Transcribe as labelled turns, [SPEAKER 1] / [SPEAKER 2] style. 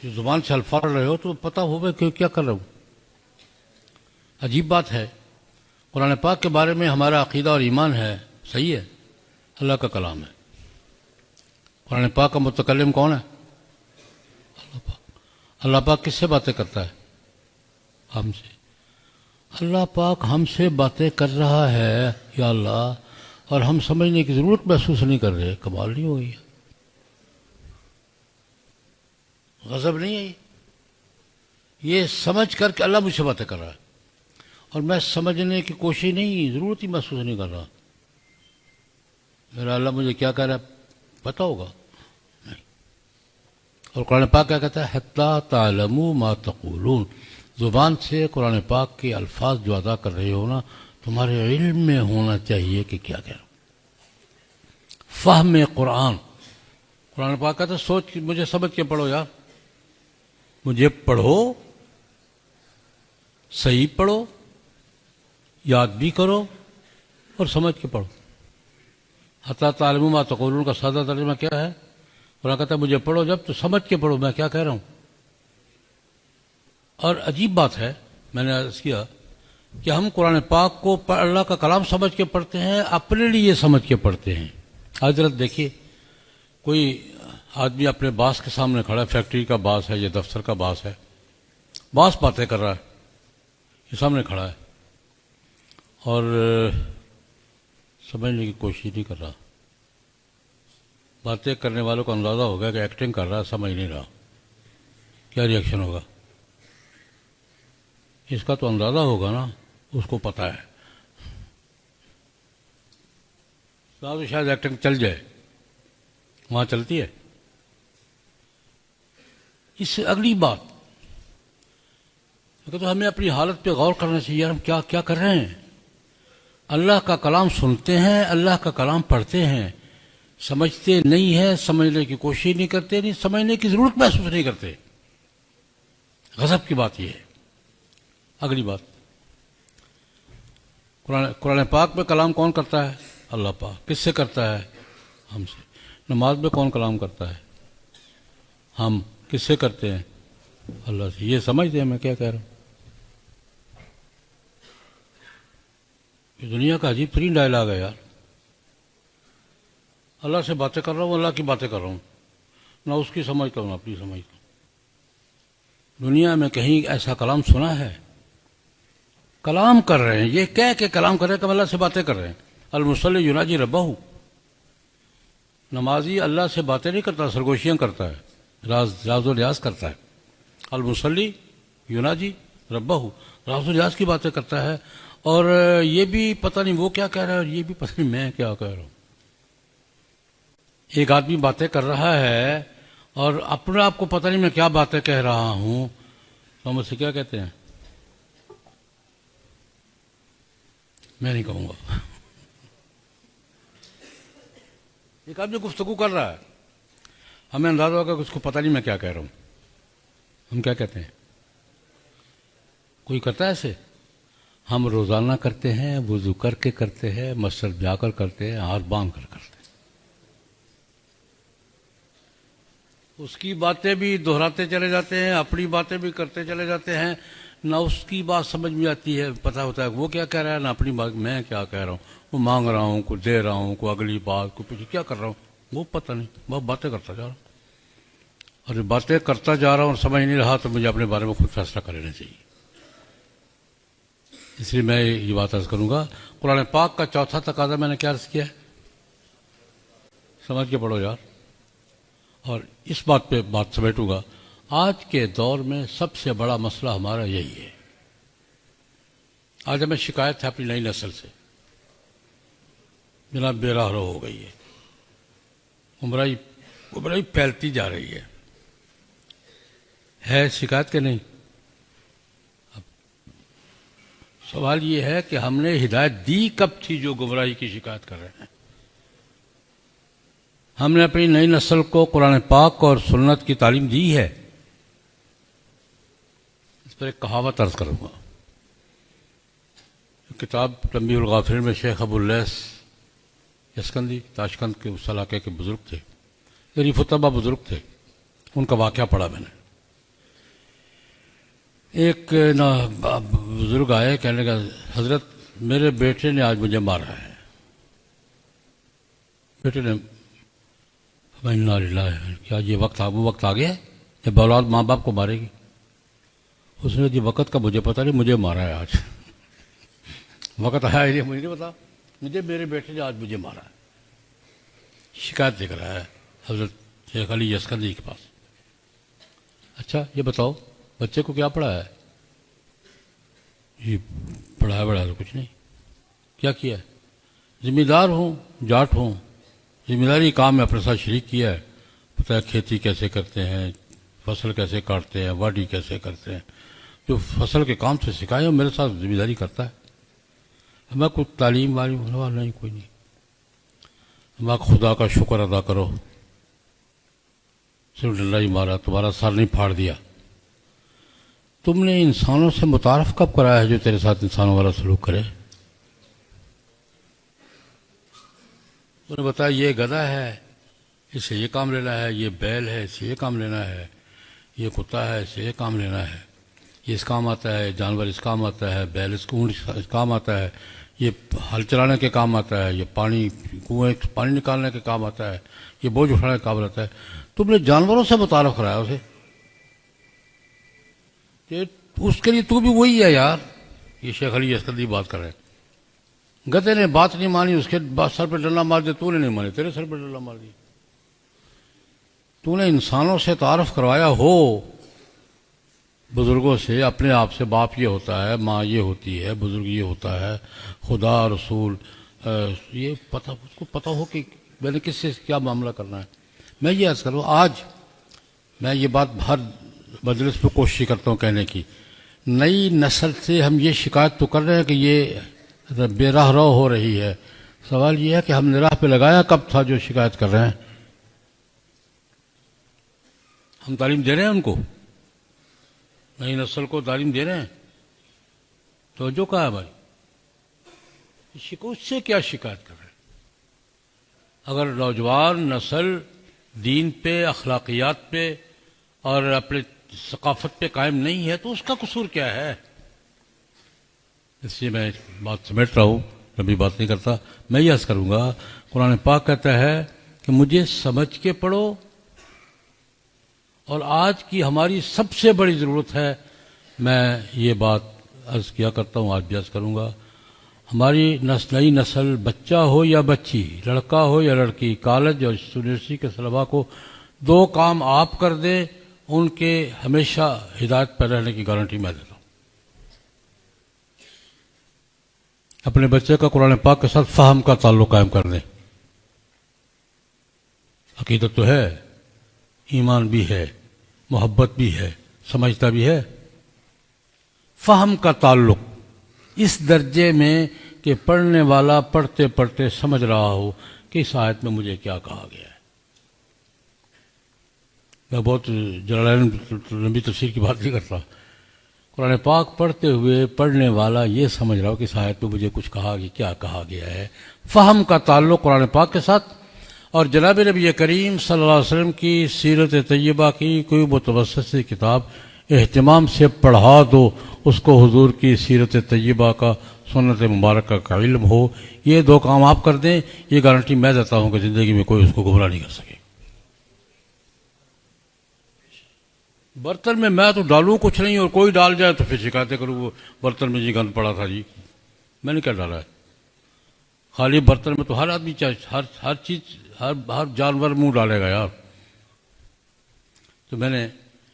[SPEAKER 1] جو زبان سے الفاظ پڑھ رہے ہو تو پتہ ہوگا کہ کیا کر رہا ہوں. عجیب بات ہے. قرآن پاک کے بارے میں ہمارا عقیدہ اور ایمان ہے صحیح ہے، اللہ کا کلام ہے. قرآن پاک کا متکلم کون ہے؟ اللہ پاک. اللہ پاک کس سے باتیں کرتا ہے؟ ہم سے. اللہ پاک ہم سے باتیں کر رہا ہے یا اللہ، اور ہم سمجھنے کی ضرورت محسوس نہیں کر رہے. کمال نہیں ہو گئی؟ غضب نہیں ہے یہ سمجھ کر کہ اللہ مجھ سے باتیں کر رہا ہے اور میں سمجھنے کی کوشش نہیں، ضرورت ہی محسوس نہیں کر رہا. میرا اللہ مجھے کیا کہہ رہا ہے پتہ ہوگا نہیں. اور قرآن پاک کیا کہتا ہے؟ حتیٰ تعلموا ما تقولون. زبان سے قرآن پاک کے الفاظ جو ادا کر رہے ہو نا، تمہارے علم میں ہونا چاہیے کہ کیا کہہ رہا ہوں. فہم قرآن. قرآن پاک کہتا ہے سوچ مجھے سمجھ کے پڑھو یار، مجھے پڑھو، صحیح پڑھو، یاد بھی کرو اور سمجھ کے پڑھو. حتیٰ تعلموا ما تقولون کا سادہ ترجمہ کیا ہے؟ قرآن کہتا ہے مجھے پڑھو جب تو سمجھ کے پڑھو میں کیا کہہ رہا ہوں. اور عجیب بات ہے، میں نے عرض کیا کہ ہم قرآن پاک کو اللہ کا کلام سمجھ کے پڑھتے ہیں، اپنے لیے سمجھ کے پڑھتے ہیں. حضرت دیکھیے، کوئی آدمی اپنے باس کے سامنے کھڑا ہے، فیکٹری کا باس ہے یا دفتر کا باس ہے، باس باتیں کر رہا ہے، یہ سامنے کھڑا ہے اور سمجھنے کی کوشش نہیں کر رہا. باتیں کرنے والوں کو اندازہ ہوگا کہ ایکٹنگ کر رہا ہے، سمجھ نہیں رہا. کیا ریئیکشن ہوگا؟ اس کا تو اندازہ ہوگا نا، اس کو پتہ ہے. صاحب شاید ایکٹنگ چل جائے، وہاں چلتی ہے. اس سے اگلی بات تو ہمیں اپنی حالت پہ غور کرنا چاہیے. ہم کیا کر رہے ہیں؟ اللہ کا کلام سنتے ہیں، اللہ کا کلام پڑھتے ہیں، سمجھتے نہیں ہیں، سمجھنے کی کوشش نہیں کرتے، نہیں سمجھنے کی ضرورت محسوس نہیں کرتے. غضب کی بات یہ ہے. اگلی بات، قرآن پاک میں کلام کون کرتا ہے؟ اللہ پاک. کس سے کرتا ہے؟ ہم سے. نماز میں کون کلام کرتا ہے؟ ہم. کس سے کرتے ہیں؟ اللہ سے. یہ سمجھتے ہیں میں کیا کہہ رہا ہوں؟ یہ دنیا کا عجیب ترین ڈائلاگ ہے یار. اللہ سے باتیں کر رہا ہوں، اللہ کی باتیں کر رہا ہوں، نہ اس کی سمجھتا ہوں نہ اپنی سمجھتا ہوں. دنیا میں کہیں ایسا کلام سنا ہے؟ کلام کر رہے ہیں، یہ کہہ کہ کلام کر رہے ہیں کہ ہم اللہ سے باتیں کر رہے ہیں. المصلی یناجی ربہ. نمازی اللہ سے باتیں نہیں کرتا، سرگوشیاں کرتا ہے، راز و ریاض کرتا ہے. المصلی یناجی ربہ، راز و ریاض کی باتیں کرتا ہے. اور یہ بھی پتہ نہیں وہ کیا کہہ رہا ہے اور یہ بھی پتہ نہیں میں کیا کہہ رہا ہوں. ایک آدمی باتیں کر رہا ہے اور اپنے آپ کو پتہ نہیں میں کیا باتیں کہہ رہا ہوں، تو ہم اسے کیا کہتے ہیں؟ میں نہیں کہوں گا. ایک آدمی گفتگو کر رہا ہے، ہمیں اندازہ ہوگا کہ اس کو پتہ نہیں میں کیا کہہ رہا ہوں، ہم کیا کہتے ہیں؟ کوئی کرتا ہے ایسے؟ ہم روزانہ کرتے ہیں، وضو کر کے کرتے ہیں، مسجد جا کر کرتے ہیں، ہاتھ باندھ کر کرتے ہیں. اس کی باتیں بھی دہراتے چلے جاتے ہیں، اپنی باتیں بھی کرتے چلے جاتے ہیں. نہ اس کی بات سمجھ میں آتی ہے، پتہ ہوتا ہے وہ کیا کہہ رہا ہے، نہ اپنی بات میں کیا کہہ رہا ہوں. وہ مانگ رہا ہوں، کوئی دے رہا ہوں، کوئی اگلی بات، کوئی پیچھے کیا کر رہا ہوں وہ پتہ نہیں. بہت باتیں کرتا جا رہا ہوں، اور جب باتیں کرتا جا رہا ہوں اور سمجھ نہیں رہا تو مجھے اپنے بارے میں خود فیصلہ کر لینا چاہیے. اس لیے میں یہ بات عرض کروں گا. قرآن پاک کا چوتھا تقاضا میں نے کیا عرض کیا ہے؟ سمجھ کے پڑھو یار. اور اس بات پہ بات سمیٹوں گا. آج کے دور میں سب سے بڑا مسئلہ ہمارا یہی ہے. آج ہمیں شکایت ہے اپنی نئی نسل سے، جناب بے راہ رو ہو گئی ہے، گمراہی پھیلتی جا رہی ہے شکایت کہ نہیں؟ اب سوال یہ ہے کہ ہم نے ہدایت دی کب تھی جو گمراہی کی شکایت کر رہے ہیں؟ ہم نے اپنی نئی نسل کو قرآن پاک اور سنت کی تعلیم دی ہے؟ اس پر ایک کہاوت عرض کروں گا. کتاب تنبیہ الغافلین میں شیخ ابو اللیث یسکندی تاشقند کے اس علاقے کے بزرگ تھے، ریف الطبع بزرگ تھے. ان کا واقعہ پڑھا میں نے. ایک بزرگ آئے، کہنے کا حضرت میرے بیٹے نے آج مجھے مارا ہے. بیٹے نے انا للہ، کیا یہ وہ وقت آ گیا ہے جب اولاد ماں باپ کو مارے گی؟ اس نے یہ وقت کا مجھے پتا نہیں، مجھے مارا ہے آج. وقت آیا ہے مجھے نہیں پتا، مجھے میرے بیٹے نے آج مجھے مارا ہے. شکایت لکھ رہا ہے حضرت شیخ علی یسکندی کے پاس. اچھا یہ بتاؤ بچے کو کیا پڑھا ہے؟ یہ پڑھا تو کچھ نہیں. کیا ہے؟ ذمہ دار ہوں، جاٹ ہوں، ذمہ داری کام میں اپنے ساتھ شریک کیا ہے. پتہ ہے کھیتی کیسے کرتے ہیں، فصل کیسے کاٹتے ہیں، واڈی کیسے کرتے ہیں. جو فصل کے کام سے سکھائے میرے ساتھ ذمہ داری کرتا ہے. ہمیں کچھ تعلیم والی نہیں، کوئی نہیں. ہمیں خدا کا شکر ادا کرو، صرف ڈنڈا ہی مارا، تمہارا سر نہیں پھاڑ دیا. تم نے انسانوں سے متعارف کب کرایا ہے جو تیرے ساتھ انسانوں والا سلوک کرے؟ انہوں نے بتایا یہ گدھا ہے، اس سے یہ کام لینا ہے، یہ بیل ہے، اس سے یہ کام لینا ہے، یہ کتا ہے، اس سے یہ کام لینا ہے، یہ اس کام آتا ہے، جانور اس کام آتا ہے، بیل اس کام آتا ہے، یہ ہل چلانے کے کام آتا ہے، یہ کنویں پانی نکالنے کے کام آتا ہے، یہ بوجھ اٹھانے کے کام آتا ہے. تم نے جانوروں سے متعارف کرایا اسے. اس کے لیے تو بھی وہی ہے یار. یہ شیخ علی یسکندی بات کر رہے ہیں. گدھے نے بات نہیں مانی، اس کے بعد سر پہ ڈنڈا مار دیا. تو نے نہیں مانی، تیرے سر پہ ڈنڈا مار دیا. تو نے انسانوں سے تعارف کروایا ہو، بزرگوں سے. اپنے آپ سے باپ یہ ہوتا ہے، ماں یہ ہوتی ہے، بزرگ یہ ہوتا ہے، خدا رسول، یہ پتہ اس کو پتہ ہو کہ میں نے کس سے کیا معاملہ کرنا ہے. میں یہ عرض کروں، آج میں یہ بات ہر مجلس پہ کوشش کرتا ہوں کہنے کی، نئی نسل سے ہم یہ شکایت تو کر رہے ہیں کہ یہ بے راہ رو ہو رہی ہے. سوال یہ ہے کہ ہم نے راہ پہ لگایا کب تھا جو شکایت کر رہے ہیں؟ ہم تعلیم دے رہے ہیں ان کو، نئی نسل کو تعلیم دے رہے ہیں. تو جو کہا ہے بھائی، اس سے کیا شکایت کر رہے ہیں؟ اگر نوجوان نسل دین پہ، اخلاقیات پہ اور اپنے ثقافت پہ قائم نہیں ہے تو اس کا قصور کیا ہے؟ اس لیے میں بات سمیٹ رہا ہوں، کبھی بات نہیں کرتا. میں یہ عرض کروں گا، قرآن پاک کہتا ہے کہ مجھے سمجھ کے پڑھو. اور آج کی ہماری سب سے بڑی ضرورت ہے، میں یہ بات عرض کیا کرتا ہوں، آج بھی عرض کروں گا، ہماری نئی نسل، بچہ ہو یا بچی، لڑکا ہو یا لڑکی، کالج اور یونیورسٹی کے طلباء کو 2 کام آپ کر دیں، ان کے ہمیشہ ہدایت پہ رہنے کی گارنٹی میں دیتا ہوں. اپنے بچے کا قرآن پاک کے ساتھ فہم کا تعلق قائم کر دیں. عقیدت تو ہے، ایمان بھی ہے، محبت بھی ہے، سمجھتا بھی ہے. فہم کا تعلق اس درجے میں کہ پڑھنے والا پڑھتے پڑھتے سمجھ رہا ہو کہ اس آیت میں مجھے کیا کہا گیا ہے. میں بہت جلالین لمبی تفسیر کی بات نہیں کرتا. قرآن پاک پڑھتے ہوئے پڑھنے والا یہ سمجھ رہا ہو کہ اس آیت میں مجھے کچھ کہا گیا، کیا کہا گیا ہے. فہم کا تعلق قرآن پاک کے ساتھ. اور جناب نبی کریم صلی اللہ علیہ وسلم کی سیرت طیبہ کی کوئی متوسط سی کتاب اہتمام سے پڑھا دو، اس کو حضور کی سیرت طیبہ کا، سنت مبارکہ کا علم ہو. یہ 2 کام آپ کر دیں، یہ گارنٹی میں دیتا ہوں کہ زندگی میں کوئی اس کو گمراہ نہیں کر سکے. برتن میں تو ڈالوں کچھ نہیں، اور کوئی ڈال جائے تو پھر شکایتیں کروں، وہ برتن میں جی گند پڑا تھا جی. میں نے کیا ڈالا ہے؟ خالی برتن میں تو ہر آدمی ہر چیز، ہر جانور منہ ڈالے گا یار. تو میں نے